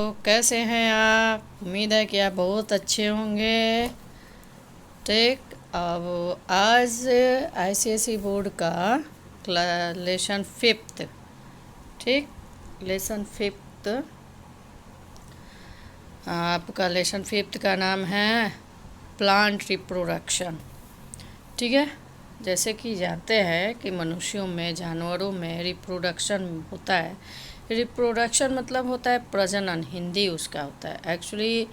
तो कैसे हैं आप? उम्मीद है कि आप बहुत अच्छे होंगे। ठीक। अब आज आईसीएसई बोर्ड का लेसन फिफ्थ। ठीक। लेसन फिफ्थ, आपका लेसन फिफ्थ का नाम है प्लांट रिप्रोडक्शन। ठीक है। जैसे कि जानते हैं कि मनुष्यों में, जानवरों में रिप्रोडक्शन होता है। रिप्रोडक्शन मतलब होता है प्रजनन, हिंदी उसका होता है एक्चुअली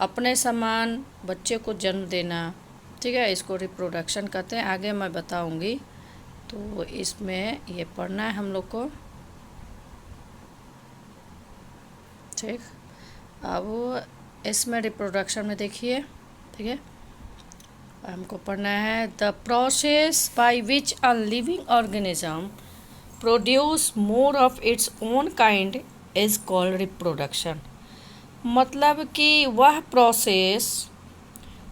अपने समान बच्चे को जन्म देना। ठीक है, इसको रिप्रोडक्शन कहते हैं। आगे मैं बताऊंगी। तो इसमें ये पढ़ना है हम लोग को। ठीक। अब इसमें रिप्रोडक्शन में देखिए। ठीक है, हमको पढ़ना है the process by which a living organism produce more of its own kind is called reproduction. मतलब कि वह प्रोसेस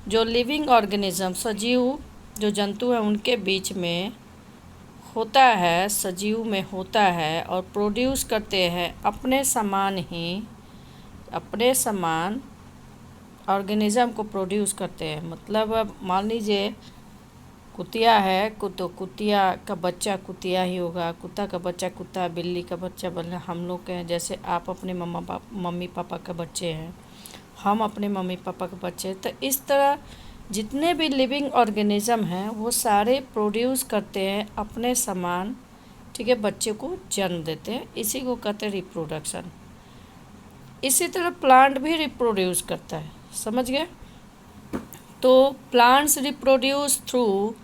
जो लिविंग ऑर्गेनिज्म, सजीव जो जंतु हैं उनके बीच में होता है, सजीव में होता है और प्रोड्यूस करते हैं अपने समान ही, अपने समान ऑर्गेनिज्म को प्रोड्यूस करते हैं। मतलब अब मान लीजिए कुतिया है, तो कुतिया का बच्चा कुतिया ही होगा, कुत्ता का बच्चा कुत्ता, बिल्ली का बच्चा बिल्ली। हम लोग के हैं, जैसे आप अपने मम्मी पापा के बच्चे हैं, हम अपने मम्मी पापा के बच्चे। तो इस तरह जितने भी लिविंग ऑर्गेनिज्म हैं वो सारे प्रोड्यूस करते हैं अपने समान। ठीक है, बच्चे को जन्म देते हैं, इसी को कहते हैं रिप्रोडक्शन। इसी तरह प्लांट भी रिप्रोड्यूस करता है, समझ गए? तो plants reproduce through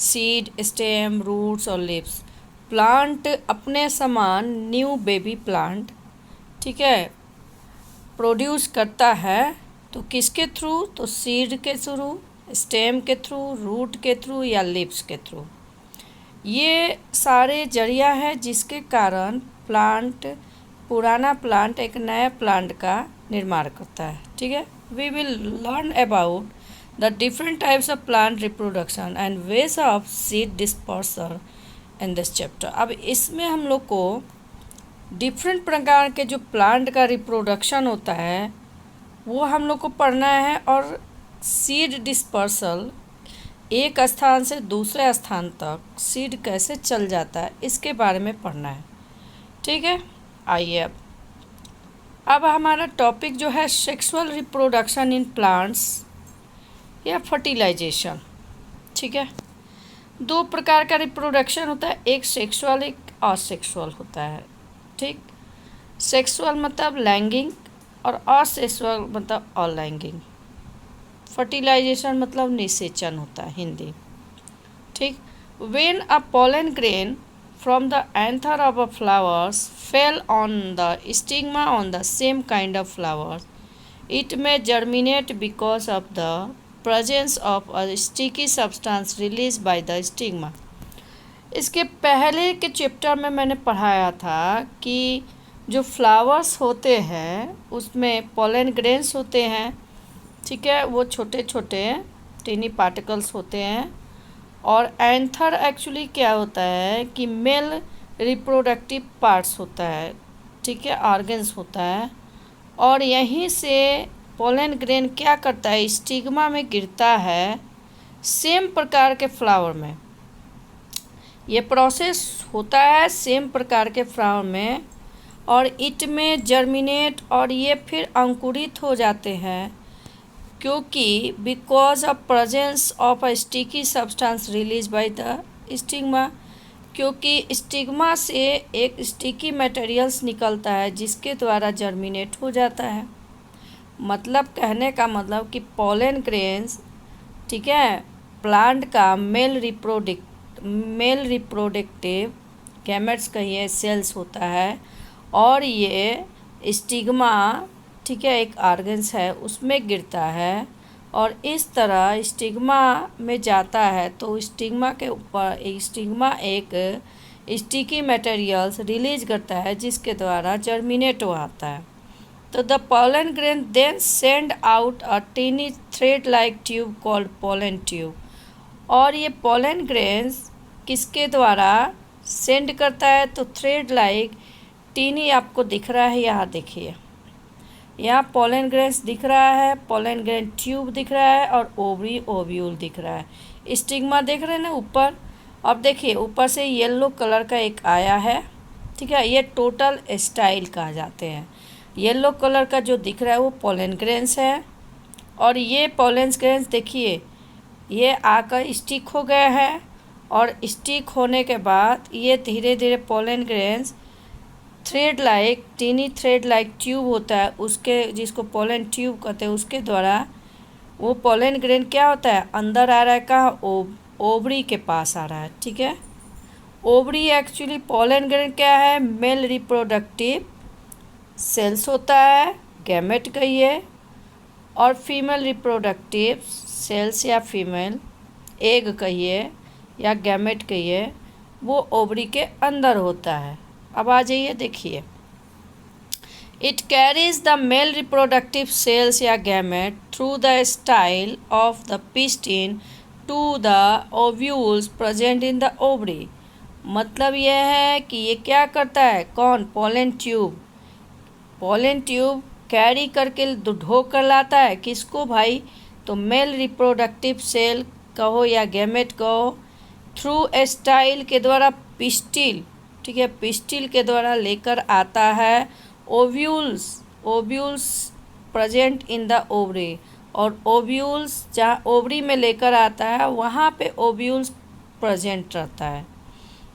seed, stem, roots और लीव्स। प्लांट अपने समान न्यू बेबी प्लांट, ठीक है, प्रोड्यूस करता है। तो किसके थ्रू? तो सीड के थ्रू, स्टेम के थ्रू, रूट के थ्रू या लीव्स के थ्रू। ये सारे जरिया है जिसके कारण प्लांट, पुराना प्लांट एक नया प्लांट का निर्माण करता है। ठीक है, we will learn about the different types of plant reproduction and ways of seed dispersal in this chapter. अब इसमें हम लोग को डिफरेंट प्रकार के जो प्लांट का रिप्रोडक्शन होता है वो हम लोग को पढ़ना है, और सीड डिस्पर्सल, एक स्थान से दूसरे स्थान तक सीड कैसे चल जाता है इसके बारे में पढ़ना है। ठीक है, आइए अब हमारा टॉपिक जो है सेक्सुअल रिप्रोडक्शन इन प्लांट्स या फर्टिलाइजेशन। ठीक है, दो प्रकार का रिप्रोडक्शन होता है, एक सेक्सुअल एक असेक्सुअल होता है। ठीक, सेक्सुअल मतलब लैंगिंग और असेक्सुअल मतलब अलैंगिक। फर्टिलाइजेशन मतलब निषेचन होता है हिंदी। ठीक, when a pollen grain from the anther of a flowers fell on the stigma on the same kind of flowers, it may germinate because of the presence of a sticky substance released by the stigma। इसके पहले के chapter में मैंने पढ़ाया था कि जो flowers होते हैं उसमें पोलन ग्रेन्स होते हैं। ठीक है, वो छोटे छोटे टीनी पार्टिकल्स होते हैं। और एंथर एक्चुअली क्या होता है कि मेल रिप्रोडक्टिव पार्ट्स होता है। ठीक है, ऑर्गन्स होता है। और यहीं से पोलन ग्रेन क्या करता है, स्टिग्मा में गिरता है सेम प्रकार के फ्लावर में। ये प्रोसेस होता है सेम प्रकार के फ्लावर में, और इट में जर्मिनेट, और ये फिर अंकुरित हो जाते हैं क्योंकि because of presence of a sticky substance release by the stigma, क्योंकि स्टिग्मा से एक स्टिकी मटेरियल्स निकलता है जिसके द्वारा जर्मिनेट हो जाता है। मतलब कहने का मतलब कि पोलन ग्रेन्स, ठीक है, प्लांट का मेल रिप्रोडक्टिव गैमेट्स कहिए सेल्स होता है, और ये स्टिग्मा, ठीक है, एक ऑर्गन्स है उसमें गिरता है, और इस तरह स्टिग्मा में जाता है। तो स्टिग्मा के ऊपर स्टिग्मा एक स्टिकी मटेरियल्स रिलीज करता है जिसके द्वारा जर्मिनेट होता है। तो the pollen grain then send out a tiny thread like tube called pollen tube. और ये पोलन ग्रेन्स किसके द्वारा सेंड करता है? तो थ्रेड लाइक टीनी आपको दिख रहा है, यहाँ देखिए, यहाँ पोलन ग्रेन्स दिख रहा है, पोलन ग्रेन ट्यूब दिख रहा है और ओवरी ओव्यूल दिख रहा है। स्टिग्मा देख रहे हैं ना ऊपर। अब देखिए ऊपर से येलो कलर का एक आया है, ठीक है, ये टोटल स्टाइल कहा जाते हैं। येलो कलर का जो दिख रहा है वो पोलन ग्रेन्स है और ये पोलन ग्रेन्स देखिए ये आकर स्टिक हो गया है और स्टिक होने के बाद ये धीरे धीरे pollen grains thread like tiny thread like tube होता है उसके, जिसको पोलन ट्यूब कहते हैं, उसके द्वारा वो पोलन ग्रेन क्या होता है अंदर आ रहा है, कहाँ ओवरी के पास आ रहा है, ठीक है। ओवरी एक्चुअली पोलन ग्रेन क्या है, मेल रिप्रोडक्टिव सेल्स होता है, गैमेट कहिए, और फीमेल रिप्रोडक्टिव सेल्स या फीमेल एग कहिए या गैमेट कहिए, वो ओवरी के अंदर होता है। अब आ जाइए देखिए, it carries the male reproductive cells या gamete through the style of the pistil to the ovules present in the ovary. मतलब यह है कि ये क्या करता है, कौन, pollen tube, pollen tube carry करके ढो कर लाता है किसको भाई, तो मेल रिप्रोडक्टिव सेल कहो या गैमेट कहो, थ्रू स्टाइल के द्वारा पिस्टिल, ठीक है, पिस्टिल के द्वारा लेकर आता है ovules, ovules present in the ovary, और ओव्यूल्स जहाँ ओवरी में लेकर आता है वहाँ पे ओव्यूल्स प्रेजेंट रहता है।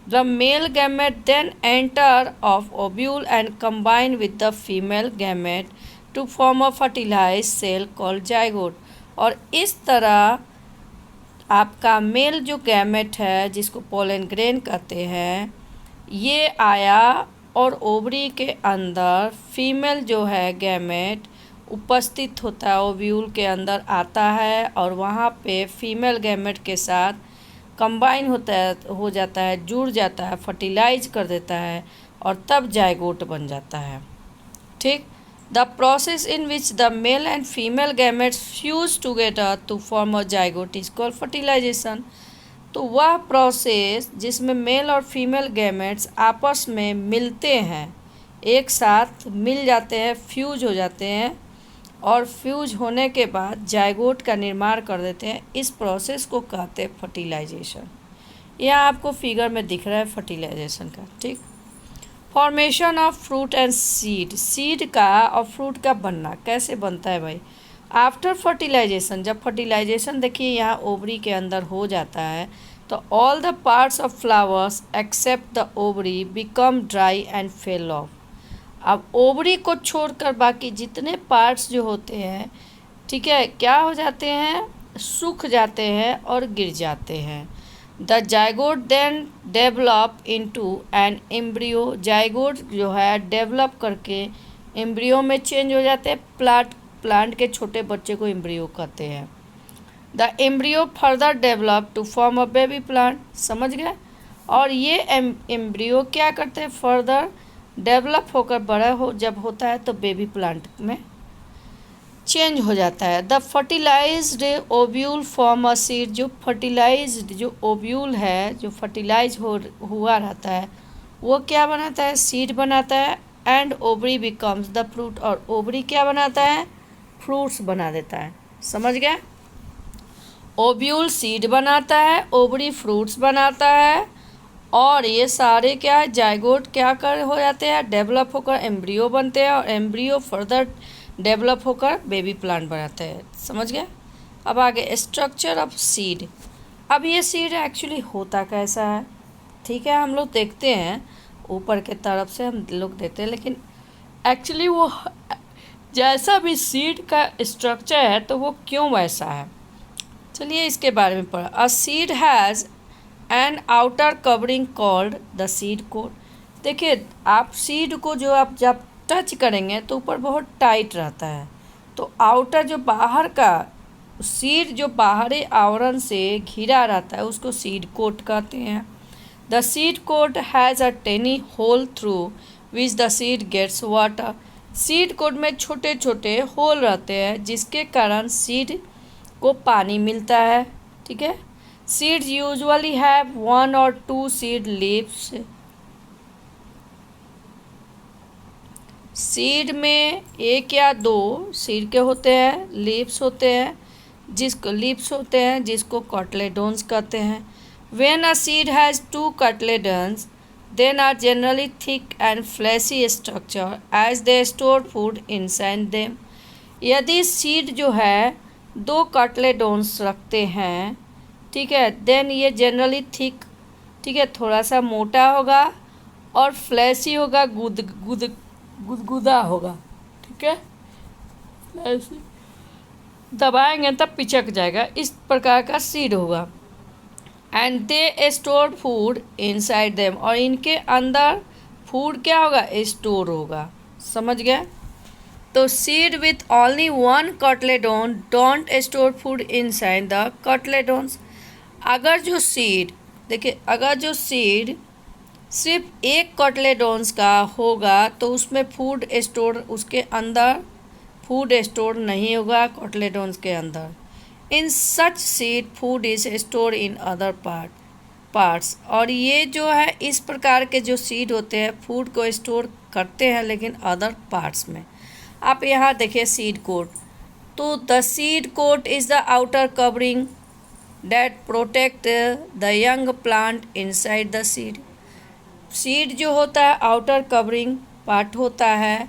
The male gamete then enter of ovule and combine with the female gamete to form a fertilized cell called zygote। और इस तरह आपका मेल जो गैमेट है जिसको पोलन ग्रेन कहते हैं ये आया और ओवरी के अंदर फीमेल जो है गैमेट उपस्थित होता है, ओव्यूल के अंदर आता है और वहाँ पे फीमेल गैमेट के साथ कंबाइन होता है, हो जाता है, जुड़ जाता है, फर्टिलाइज कर देता है और तब जाइगोट बन जाता है, ठीक। The process in which the male and female gametes fuse together to form a zygote is called fertilization. तो वह प्रोसेस जिसमें मेल और फीमेल गैमेट्स आपस में मिलते हैं, एक साथ मिल जाते हैं, फ्यूज हो जाते हैं और फ्यूज होने के बाद जाइगोट का निर्माण कर देते हैं, इस प्रोसेस को कहते हैं फर्टिलाइजेशन। यह आपको फिगर में दिख रहा है फर्टिलाइजेशन का, ठीक। Formation of fruit and seed, seed का और फ्रूट का बनना कैसे बनता है भाई, आफ्टर फर्टिलाइजेशन, जब फर्टिलाइजेशन देखिए यहाँ ओवरी के अंदर हो जाता है तो all the parts of flowers except the ovary become dry and fall off. अब ओवरी को छोड़कर बाकी जितने पार्ट्स जो होते हैं, ठीक है, क्या हो जाते हैं, सूख जाते हैं और गिर जाते हैं। The zygote then develop into an embryo, zygote जो है डेवलप करके एम्ब्रियो में चेंज हो जाते हैं, प्लांट के छोटे बच्चे को एम्ब्रियो कहते हैं। The embryo further develop to form a baby plant, समझ गए। और ये एम्ब्रियो क्या करते हैं, फर्दर डेवलप होकर बड़ा हो जब होता है तो बेबी प्लांट में चेंज हो जाता है। The fertilized ovule form a seed, जो फर्टिलाइज्ड जो ओव्यूल है जो फर्टिलाइज हुआ रहता है वो क्या बनाता है, सीड बनाता है। And ovary becomes the fruit, और ओवरी क्या बनाता है, फ्रूट्स बना देता है, समझ गए। ओव्यूल सीड बनाता है, ओवरी फ्रूट्स बनाता है और ये सारे क्या है, जाइगोट क्या कर हो जाते हैं, डेवलप होकर एम्ब्रियो बनते हैं और एम्ब्रियो फर्दर डेवलप होकर बेबी प्लांट बनाते हैं, समझ गए। अब आगे स्ट्रक्चर ऑफ सीड। अब ये सीड एक्चुअली होता कैसा है, ठीक है, हम लोग देखते हैं ऊपर के तरफ से हम लोग देखते हैं, लेकिन एक्चुअली वो जैसा भी सीड का स्ट्रक्चर है तो वो क्यों वैसा है, चलिए इसके बारे में पढ़ा। A seed has an outer covering called the seed coat. देखिए आप सीड को जो आप जब टच करेंगे तो ऊपर बहुत टाइट रहता है, तो आउटर जो बाहर का सीड जो बाहरी आवरण से घिरा रहता है उसको सीड कोट कहते हैं। The seed coat has a tiny hole through which the seed gets water. Seed coat में छोटे छोटे होल रहते हैं जिसके कारण सीड को पानी मिलता है, ठीक है। Seeds usually have 1 or 2 seed leaves. Seed में एक या दो सीड के होते हैं, लीव्स होते हैं, जिसको कॉटलेडोन्स कहते हैं। When a seed has two cotyledons then are generally thick and fleshy structure as they store food inside them. यदि सीड जो है दो कॉटलेडोन्स रखते हैं, ठीक है, देन ये जनरली थिक, ठीक है, थोड़ा सा मोटा होगा और फ्लैशी होगा, गुदगुदा होगा, ठीक है, फ्लैशी, दबाएंगे तब पिचक जाएगा, इस प्रकार का सीड होगा। And they store food inside them, और इनके अंदर फूड क्या होगा, स्टोर होगा। समझ गए? तो seed with only one cotyledon don't store food inside the cotyledons. अगर जो सीड, देखिए, अगर जो सीड सिर्फ एक कॉटलेडोन्स का होगा तो उसमें फूड स्टोर, उसके अंदर फूड स्टोर नहीं होगा कॉटलेडोन्स के अंदर। In such seed food is store in other parts. और ये जो है इस प्रकार के जो सीड होते हैं फूड को स्टोर करते हैं लेकिन अदर पार्ट्स में। आप यहाँ देखिए सीड कोट, तो the seed coat is the outer covering that protect the young plant inside the seed। Seed जो होता है आउटर कवरिंग पार्ट होता है,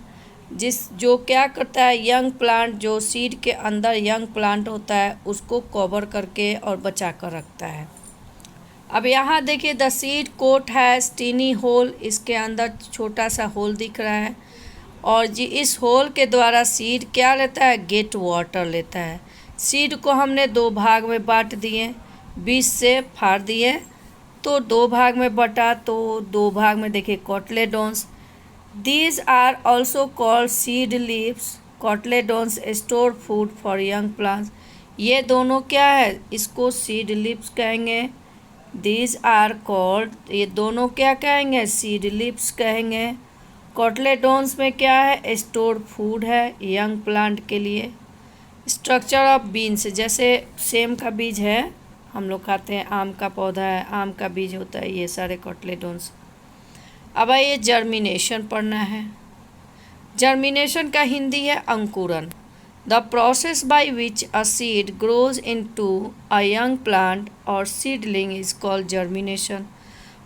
जो क्या करता है, यंग प्लांट, जो सीड के अंदर यंग प्लांट होता है उसको कवर करके और बचा कर रखता है। अब यहाँ देखिए the seed coat has tiny hole, इसके अंदर छोटा सा होल दिख रहा है, और जी इस होल के द्वारा सीड क्या लेता है, गेट वाटर लेता है। सीड को हमने दो भाग में बांट दिए, बीच से फाड़ दिए, तो दो भाग में बटा, तो दो भाग में देखिए cotyledons. These are also called seed leaves. Cotyledons store food for young plants. ये दोनों क्या है, इसको सीड लीव्स कहेंगे। दीज आर कॉल्ड, ये दोनों क्या कहेंगे, सीड लीव्स कहेंगे। कॉटलेडोन्स में क्या है, स्टोर फूड है यंग प्लांट के लिए। स्ट्रक्चर ऑफ बीन्स, जैसे सेम का बीज है, हम लोग खाते हैं, आम का पौधा है, आम का बीज होता है, ये सारे कॉटलेडोन्स। अब आइए जर्मिनेशन पढ़ना है। जर्मिनेशन का हिंदी है अंकुरन। The process by which a seed grows into a young plant और सीडलिंग इज कॉल्ड जर्मिनेशन।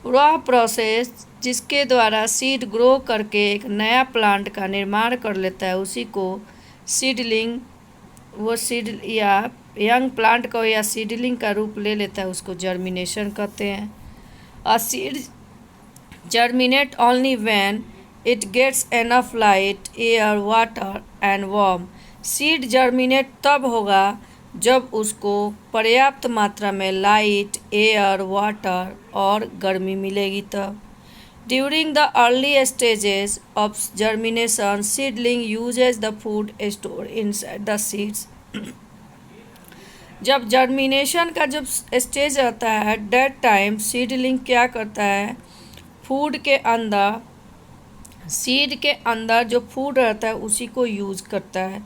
वह प्रोसेस जिसके द्वारा सीड ग्रो करके एक नया प्लांट का निर्माण कर लेता है उसी को सीडलिंग, वो सीड या यंग प्लांट को या सीडलिंग का रूप ले लेता है, उसको जर्मिनेशन कहते हैं। A seed germinate only when it gets enough light, air, water and warm. Seed germinate तब होगा जब उसको पर्याप्त मात्रा में लाइट, एयर, वाटर और गर्मी मिलेगी तब। During the early stages of germination seedling uses the food store inside the seeds. जब जर्मिनेशन का जब स्टेज रहता है डेट टाइम सीडलिंग क्या करता है, फूड के अंदर, सीड के अंदर जो फूड रहता है उसी को यूज़ करता है,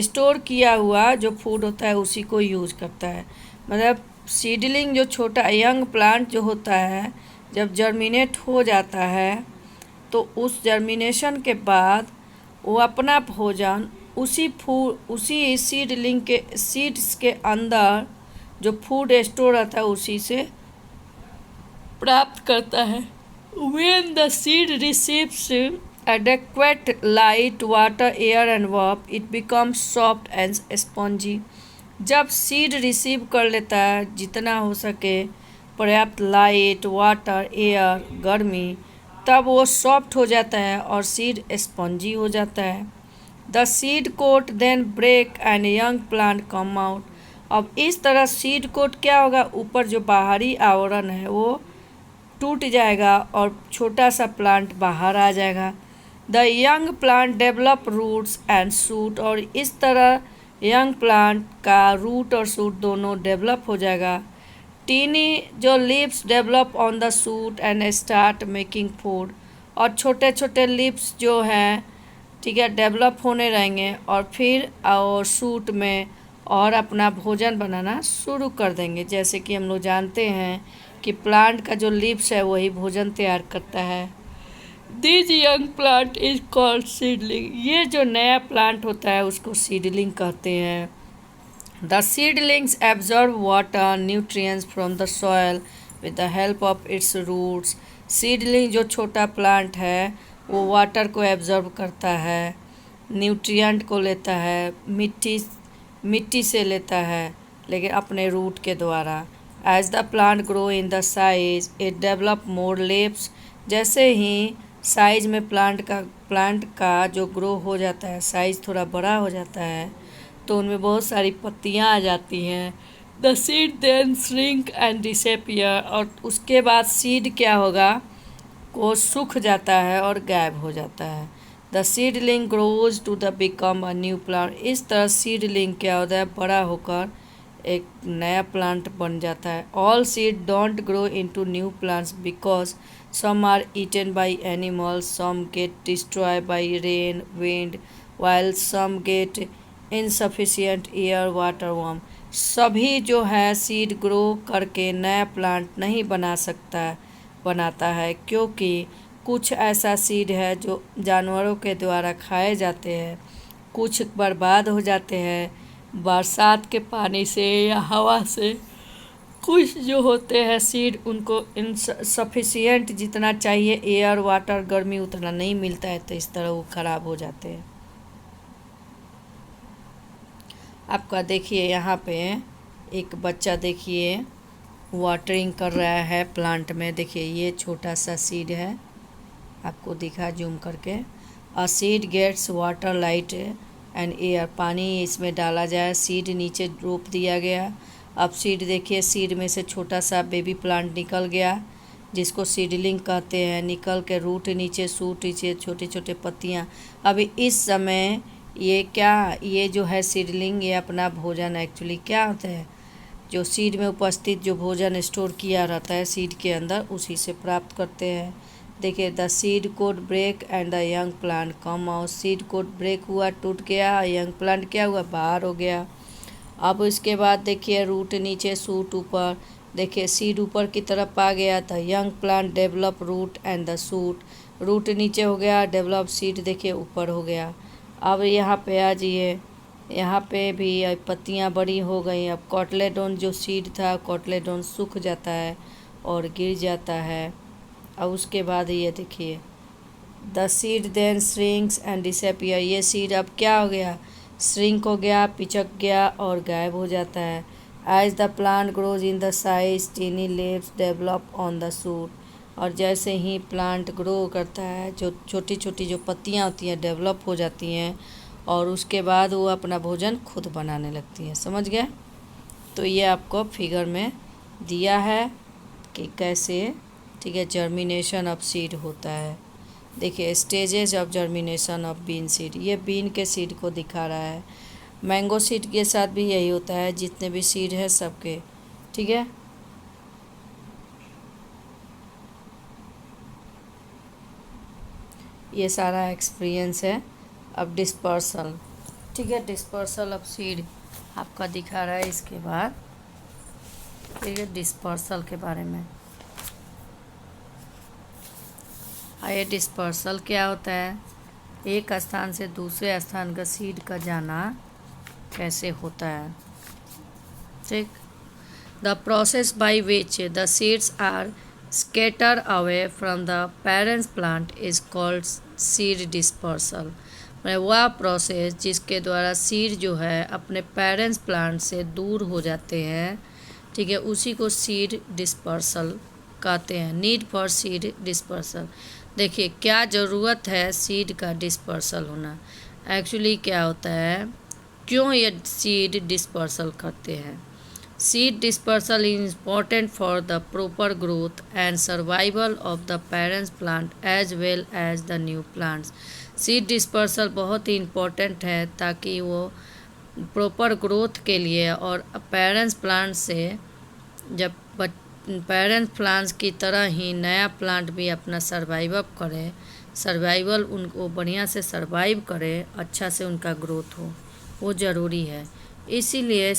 स्टोर किया हुआ जो फूड होता है उसी को यूज़ करता है। मतलब सीडलिंग जो छोटा यंग प्लांट जो होता है जब जर्मिनेट हो जाता है तो उस जर्मिनेशन के बाद वो अपना भोजन उसी सीडलिंग के सीड्स के अंदर जो फूड स्टोर रहता है उसी से प्राप्त करता है। When the seed receives adequate light, water, air and warmth, it becomes soft and spongy। जब सीड रिसीव कर लेता है जितना हो सके पर्याप्त लाइट, वाटर, एयर, गर्मी, तब वो सॉफ्ट हो जाता है और सीड स्पंजी हो जाता है। The seed coat then break and young plant come out. अब इस तरह सीड कोट क्या होगा, ऊपर जो बाहरी आवरण है वो टूट जाएगा और छोटा सा प्लांट बाहर आ जाएगा। The young plant develop roots and shoot, और इस तरह यंग प्लांट का रूट और सूट दोनों डेवलप हो जाएगा। टीनी जो leaves develop on the shoot and start making food, और छोटे छोटे लीव्स जो हैं, ठीक है, डेवलप होने रहेंगे और फिर और सूट में और अपना भोजन बनाना शुरू कर देंगे। जैसे कि हम लोग जानते हैं कि प्लांट का जो लीव्स है वही भोजन तैयार करता है। This young plant is called seedling. ये जो नया प्लांट होता है उसको सीडलिंग कहते हैं। The seedlings absorb water nutrients from the soil with the help of its roots. Seedling जो छोटा प्लांट है वो वाटर को एब्जॉर्ब करता है, न्यूट्रिएंट को लेता है, मिट्टी से लेता है, लेकिन अपने रूट के द्वारा। As the plant grow in the size it develop more leaves. जैसे ही साइज में प्लांट का जो ग्रो हो जाता है, साइज थोड़ा बड़ा हो जाता है, तो उनमें बहुत सारी पत्तियाँ आ जाती हैं। The seed then shrink and disappear. और उसके बाद सीड क्या होगा, वो सूख जाता है और गायब हो जाता है। The seedling grows to the become a new plant. इस तरह सीडलिंग क्या होता है, बड़ा होकर एक नया प्लांट बन जाता है। All seed don't grow into new plants because some are eaten by animals, some get destroy by rain wind, while some get insufficient air water warm. सभी जो है सीड ग्रो करके नया प्लांट नहीं बनाता है, क्योंकि कुछ ऐसा सीड है जो जानवरों के द्वारा खाए जाते हैं, कुछ बर्बाद हो जाते हैं बरसात के पानी से या हवा से। कुछ जो होते हैं सीड, उनको इनसफिशिएंट जितना चाहिए एयर वाटर गर्मी उतना नहीं मिलता है, तो इस तरह वो ख़राब हो जाते हैं। आपका देखिए यहाँ पे एक बच्चा देखिए वाटरिंग कर रहा है प्लांट में। देखिए ये छोटा सा सीड है, आपको दिखा जूम करके। A seed gets water light and air. पानी इसमें डाला जाए, सीड नीचे रोप दिया गया। अब सीड देखिए, सीड में से छोटा सा बेबी प्लांट निकल गया जिसको सीडलिंग कहते हैं। निकल के रूट नीचे, सूट नीचे, छोटे छोटे पत्तियाँ। अभी इस समय ये जो है सीडलिंग, ये अपना भोजन एक्चुअली क्या होता है, जो सीड में उपस्थित जो भोजन स्टोर किया रहता है सीड के अंदर, उसी से प्राप्त करते हैं। देखिए the seed coat break and the young plant come out. Seed coat break हुआ, टूट गया, यंग प्लांट क्या हुआ, बाहर हो गया। अब इसके बाद देखिए रूट नीचे, सूट ऊपर। देखिए सीड ऊपर की तरफ आ गया तो young plant develop root and the shoot. Root नीचे हो गया, डेवलप सीड देखिए ऊपर हो गया। अब यहाँ पे आ जाइए, यहाँ पे भी पत्तियाँ बड़ी हो गई। अब कॉटलेडोन जो सीड था, कॉटलेडोन सूख जाता है और गिर जाता है। अब उसके बाद ये देखिए the seed then shrinks and disappear. ये सीड अब क्या हो गया, श्रिंक हो गया, पिचक गया और गायब हो जाता है। As the plant grows in the size tiny leaves develop on the shoot. और जैसे ही प्लांट ग्रो करता है, जो छोटी छोटी जो पत्तियाँ होती हैं डेवलप हो जाती हैं और उसके बाद वो अपना भोजन खुद बनाने लगती हैं। समझ गए? तो ये आपको फिगर में दिया है कि कैसे, ठीक है, जर्मिनेशन ऑफ सीड होता है। देखिए stages of germination of bean seed, ये बीन के सीड को दिखा रहा है। मैंगो सीड के साथ भी यही होता है, जितने भी सीड है सबके, ठीक है। ये सारा एक्सपीरियंस है। अब डिस्पर्सल, ठीक है, डिस्पर्सल ऑफ सीड आपका दिखा रहा है। इसके बाद ठीक है डिस्पर्सल के बारे में। ये डिस्पर्सल क्या होता है, एक स्थान से दूसरे स्थान का सीड का जाना कैसे होता है, ठीक। The process by which the seeds are scatter away from the parents plant is called seed dispersal. वह प्रोसेस जिसके द्वारा सीड जो है अपने पेरेंट्स प्लांट से दूर हो जाते हैं, ठीक है, उसी को सीड डिस्पर्सल कहते हैं। Need for seed dispersal. देखिए क्या ज़रूरत है सीड का डिस्पर्सल होना। एक्चुअली क्या होता है, क्यों ये सीड डिस्पर्सल करते हैं। Seed dispersal is important for the proper growth and survival of the parents plant as well as the new plants. Seed dispersal बहुत ही इम्पोर्टेंट है ताकि वो प्रॉपर ग्रोथ के लिए और पेरेंट्स प्लांट से, जब पेरेंट्स प्लांट्स की तरह ही नया प्लांट भी अपना सर्वाइवल उनको बढ़िया से सर्वाइव करे, अच्छा से उनका ग्रोथ हो, वो ज़रूरी है। इसीलिए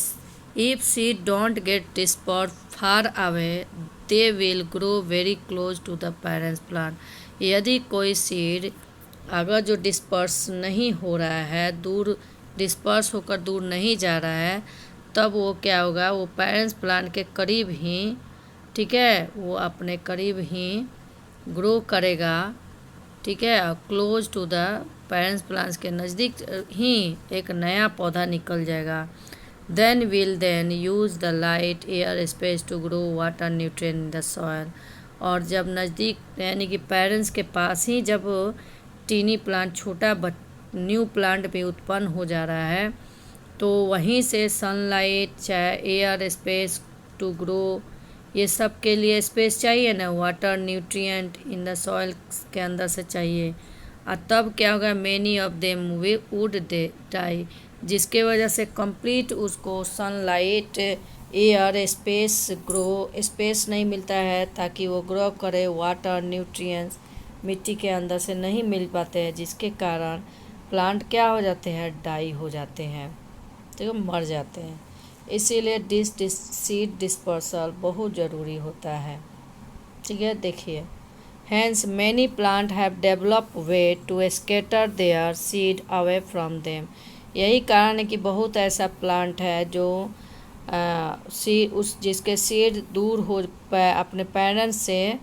if seed don't get disperse far away they will grow very close to the parents plant. यदि कोई सीड अगर जो डिस्पर्स नहीं हो रहा है, दूर डिस्पर्स होकर दूर नहीं जा रहा है, तब वो क्या होगा, वो पेरेंट्स प्लांट के करीब ही, ठीक है, वो अपने करीब ही ग्रो करेगा, ठीक है, और close to the parents plants के नज़दीक ही एक नया पौधा निकल जाएगा। Then use the light air space to grow water nutrient in the soil. और जब नज़दीक यानी कि पेरेंट्स के पास ही जब टीनी प्लांट छोटा न्यू प्लांट भी उत्पन्न हो जा रहा है, तो वहीं से सनलाइट, चाहे एयर स्पेस टू ग्रो, ये सब के लिए स्पेस चाहिए ना, water nutrient in the soil के अंदर से चाहिए। और तब क्या होगा, मैनी ऑफ देम वे वुड दे डाई, जिसके वजह से कंप्लीट उसको सनलाइट, एयर स्पेस नहीं मिलता है ताकि वो ग्रो करे, वाटर न्यूट्रिएंट्स मिट्टी के अंदर से नहीं मिल पाते हैं, जिसके कारण प्लांट क्या हो जाते हैं, डाई हो जाते हैं, तो मर जाते हैं। इसीलिए सीड डिस्पर्सल बहुत ज़रूरी होता है, ठीक है। देखिए, hence many plant have develop way to scatter their seed away from them. यही कारण है कि बहुत ऐसा प्लांट है जो जिसके सीड दूर हो अपने पेरेंट्स से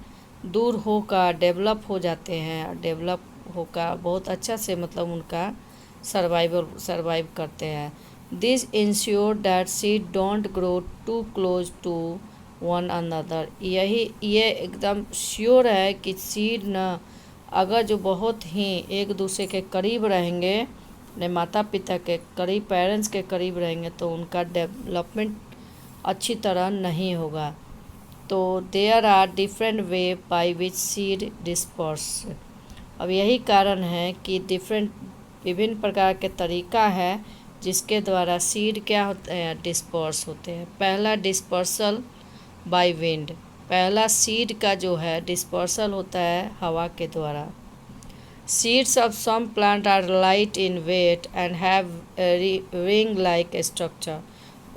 दूर होकर डेवलप हो जाते हैं, और डेवलप होकर बहुत अच्छा से मतलब उनका सर्वाइव करते हैं। This ensure that seed don't grow too close to one another. ये एकदम श्योर है कि सीड न अगर जो बहुत ही एक दूसरे के करीब रहेंगे, अपने माता पिता के करीब, पेरेंट्स के करीब रहेंगे, तो उनका डेवलपमेंट अच्छी तरह नहीं होगा। तो there are different way by which seed disperse. अब यही कारण है कि विभिन्न प्रकार के तरीका है जिसके द्वारा सीड क्या होते हैं, डिस्पर्स होते हैं। पहला डिस्पर्सल बाय विंड, पहला सीड का जो है डिस्पर्सल होता है हवा के द्वारा। Seeds of some plant are light in weight and have ring like structure.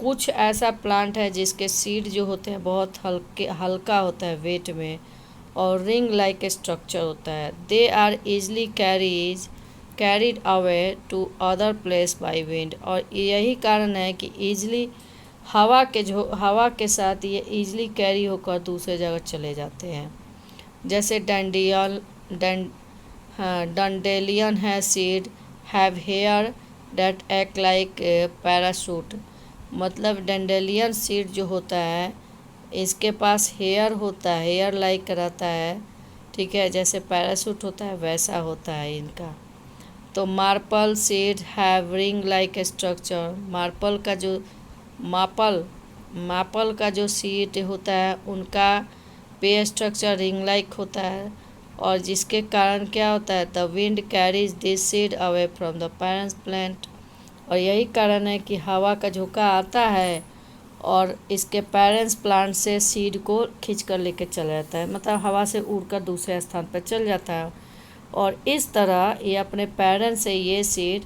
कुछ ऐसा प्लांट है जिसके सीड जो होते हैं बहुत हल्का होता है वेट में, और रिंग लाइक स्ट्रक्चर होता है। They are easily carried away to other place by wind. और यही कारण है कि ईजली हवा के साथ ये ईजली कैरी होकर दूसरे जगह चले जाते हैं। जैसे डंडेलियन है seed have hair that act like parachute. मतलब डंडेलियन सीड जो होता है, इसके पास हेयर होता है, हेयर लाइक रहता है, ठीक है, जैसे पैराशूट होता है वैसा होता है इनका। तो Marple seed have ring like structure. Marple का जो सीड होता है उनका पे स्ट्रक्चर रिंग लाइक होता है, और जिसके कारण क्या होता है, the wind carries this seed away from the parents plant. और यही कारण है कि हवा का झोंका आता है और इसके पेरेंट्स प्लांट से सीड को खींच कर लेके चला जाता है, मतलब हवा से उड़कर दूसरे स्थान पर चल जाता है। और इस तरह ये अपने पेरेंट्स से ये सीड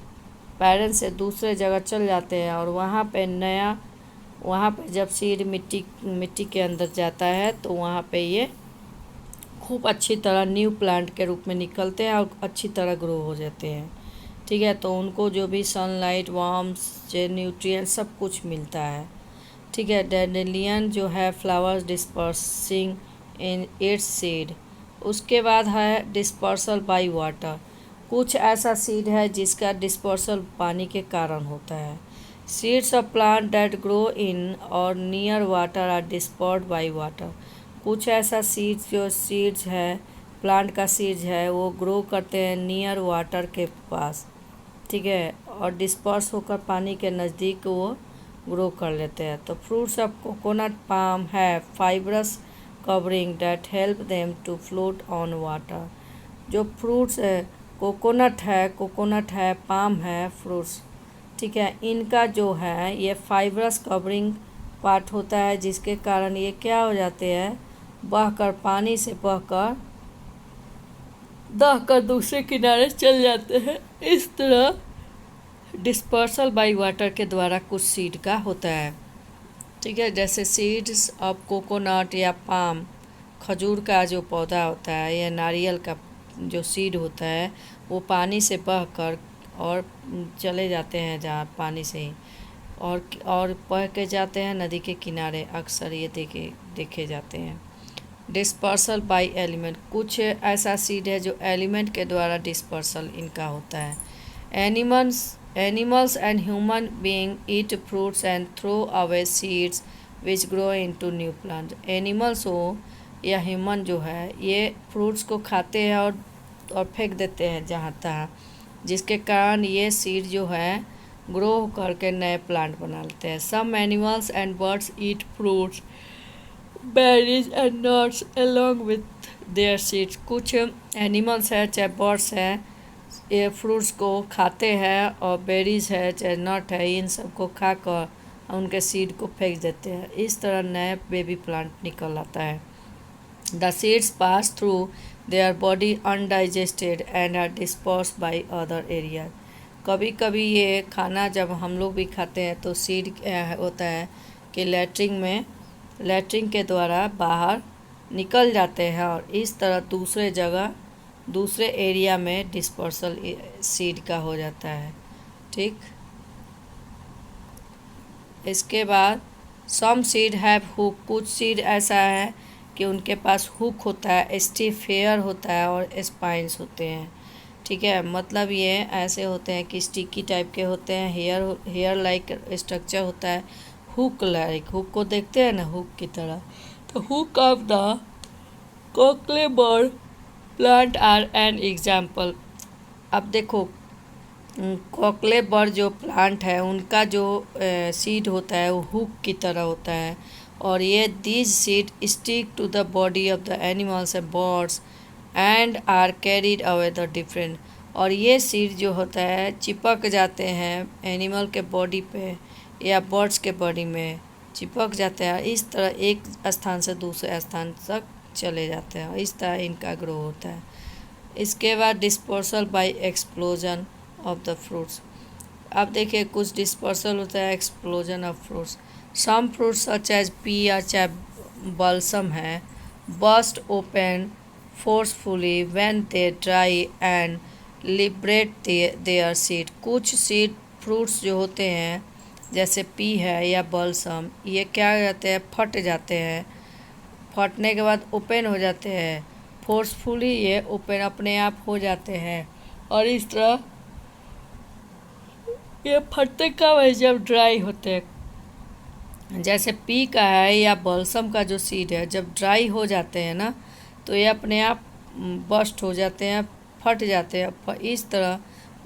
पेरेंट्स से दूसरे जगह चल जाते हैं, और वहाँ पे जब सीड मिट्टी के अंदर जाता है तो वहाँ पे ये खूब अच्छी तरह न्यू प्लांट के रूप में निकलते हैं और अच्छी तरह ग्रो हो जाते हैं, ठीक है। तो उनको जो भी सनलाइट, वार्म्स, न्यूट्रिएंट सब कुछ मिलता है, ठीक है। डैंडेलियन जो है flowers dispersing in its seed. उसके बाद है डिस्पर्सल बाय वाटर। कुछ ऐसा सीड है जिसका डिस्पर्सल पानी के कारण होता है। Seeds of plant that grow in or near water are dispersed by water. कुछ ऐसा सीड्स है, प्लांट का सीड्स है, वो ग्रो करते हैं नियर वाटर के पास, ठीक है, और डिस्पर्स होकर पानी के नज़दीक वो ग्रो कर लेते हैं। तो फ्रूट्स ऑफ कोकोनट पाम है fibrous covering that help them to float on water. जो फ्रूट्स है, कोकोनट है, पाम है, फ्रूट्स, ठीक है, इनका जो है ये फाइब्रस कवरिंग पार्ट होता है, जिसके कारण ये क्या हो जाते हैं, पानी से बहकर दूसरे किनारे चल जाते हैं। इस तरह डिस्पर्सल बाय वाटर के द्वारा कुछ सीड का होता है, ठीक है। जैसे सीड्स ऑफ कोकोनट या पाम, खजूर का जो पौधा होता है या नारियल का जो सीड होता है वो पानी से बहकर और चले जाते हैं जहाँ पानी से ही और बह के जाते हैं नदी के किनारे, अक्सर ये देखे जाते हैं। डिस्पर्सल बाय एलिमेंट, कुछ ऐसा सीड है जो एलिमेंट के द्वारा डिस्पर्सल इनका होता है। Animals and human being eat fruits and throw away seeds which grow into new plant. Animals हो या ह्यूमन जो है ये फ्रूट्स को खाते हैं और फेंक देते हैं जहाँ तहाँ, जिसके कारण ये सीड जो है ग्रो करके नए प्लांट बना लेते हैं। Some animals and birds eat fruits, berries and nuts along with their seeds। कुछ एनिमल्स है चाहे बर्ड्स हैं ये फ्रूट्स को खाते हैं और बेरीज है चाहे नट है इन सबको खाकर उनके सीड को फेंक देते हैं। इस तरह नए बेबी प्लांट निकल आता है। The seeds pass through their body undigested and are dispersed by other area. कभी कभी ये खाना जब हम लोग भी खाते हैं तो सीड होता है कि लैट्रिन के द्वारा बाहर निकल जाते हैं और इस तरह दूसरे एरिया में डिस्पर्सल सीड का हो जाता है। ठीक, इसके बाद सम सीड हैव हुक, कुछ सीड ऐसा है कि उनके पास हुक होता है, स्टिफ हेयर होता है और स्पाइंस होते हैं। ठीक है, मतलब ये ऐसे होते हैं कि स्टिकी टाइप के होते हैं, हेयर लाइक स्ट्रक्चर होता है, हुक लाइक, हुक को देखते हैं ना हुक की तरह। तो hook of the cocklebur plant are an example. अब देखो कॉकलेबर्ड जो प्लांट है उनका जो सीड होता है वो हुक की तरह होता है और ये these seed stick to the body of the animals and birds and are carried away the different. और ये सीड जो होता है चिपक जाते हैं एनिमल के बॉडी पे या बर्ड्स के बॉडी में चिपक जाते हैं, इस तरह एक स्थान से दूसरे स्थान तक चले जाते हैं, इस तरह इनका ग्रो होता है। इसके बाद dispersal by explosion of the fruits. अब देखिए कुछ डिस्पर्सल होता है explosion of fruits. Some fruits such as pea या चाहे बल्सम है burst open forcefully when they dry and liberate their seed. कुछ सीड फ्रूट्स जो होते हैं जैसे पी है या बल्सम ये क्या हो जाते हैं फट जाते हैं, फटने के बाद ओपन हो जाते हैं, फोर्सफुली ये ओपन अपने आप हो जाते हैं और इस तरह ये फटते कब है जब ड्राई होते हैं। जैसे पी का है या बल्सम का जो सीड है जब ड्राई हो जाते हैं ना तो ये अपने आप बस्ट हो जाते हैं, फट जाते हैं, इस तरह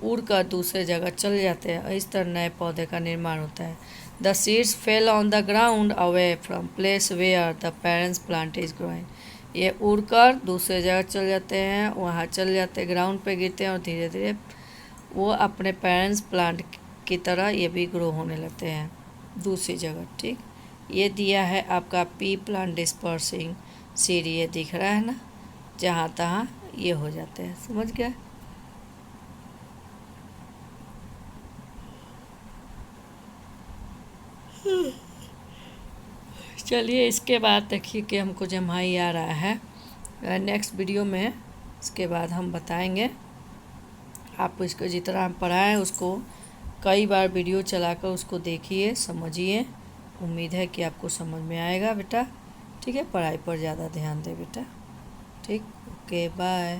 उड़कर दूसरे जगह चले जाते हैं, इस तरह नए पौधे का निर्माण होता है। The seeds fell on the ground away from place where the parents plant is growing. ये उड़कर दूसरे जगह चले जाते हैं, वहाँ चले जाते हैं, ग्राउंड पे गिरते हैं और धीरे धीरे वो अपने पेरेंट्स प्लांट की तरह ये भी ग्रो होने लगते हैं दूसरी जगह। ठीक, ये दिया है आपका पी प्लांट डिस्पर्सिंग सीड, ये दिख रहा है ना जहाँ तहाँ ये हो जाते हैं, समझ गया। चलिए इसके बाद देखिए कि हमको जम्हाई आ रहा है नेक्स्ट वीडियो में, इसके बाद हम बताएंगे। आप इसको जितना हम पढ़ाएँ उसको कई बार वीडियो चलाकर उसको देखिए, समझिए। उम्मीद है कि आपको समझ में आएगा बेटा। ठीक है, पढ़ाई पर ज़्यादा ध्यान दें बेटा। ठीक, ओके, बाय।